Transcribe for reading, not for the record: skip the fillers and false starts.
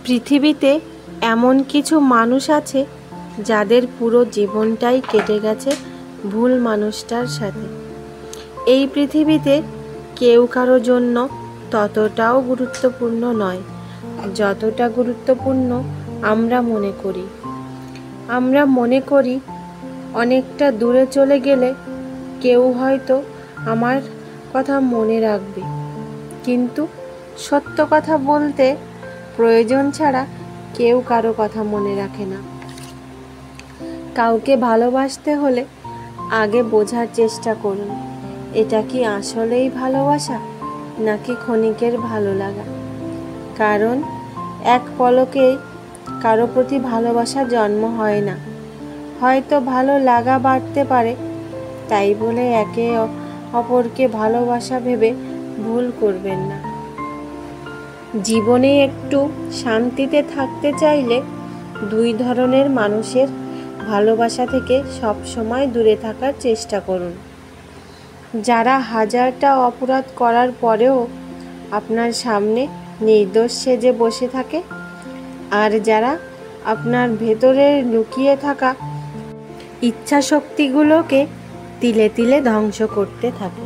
পৃথিবীতে এমন কিছু মানুষ আছে যাদের পুরো জীবনটাই কেটে গেছে ভুল মানুষটার সাথে। এই পৃথিবীতে কেউ কারো জন্য ততটাও গুরুত্বপূর্ণ নয় যতটা গুরুত্বপূর্ণ আমরা মনে করি। আমরা মনে করি অনেকটা দূরে চলে গেলে কেউ হয়তো আমার কথা মনে রাখবে, কিন্তু সত্য কথা বলতে প্রয়োজন ছাড়া কেউ কারো কথা মনে রাখে না। কাউকে ভালোবাসতে হলে আগে বোঝার চেষ্টা করুন, এটা কি আসলেই ভালোবাসা নাকি ক্ষণিকের ভালো লাগা। কারণ এক পলকেই কারো প্রতি ভালোবাসা জন্ম হয় না। হয়তো ভালো লাগা বাড়তে পারে, তাই বলে একে অপরকে ভালোবাসা ভেবে ভুল করবেন না। জীবনে একটু শান্তিতে থাকতে চাইলে দুই ধরনের মানুষের ভালোবাসা থেকে সব সময় দূরে থাকার চেষ্টা করুন। যারা হাজারটা অপরাধ করার পরেও আপনার সামনে নির্দোষ সেজে বসে থাকে, আর যারা আপনার ভেতরে লুকিয়ে থাকা ইচ্ছাশক্তিগুলোকে তিলে তিলে ধ্বংস করতে থাকে।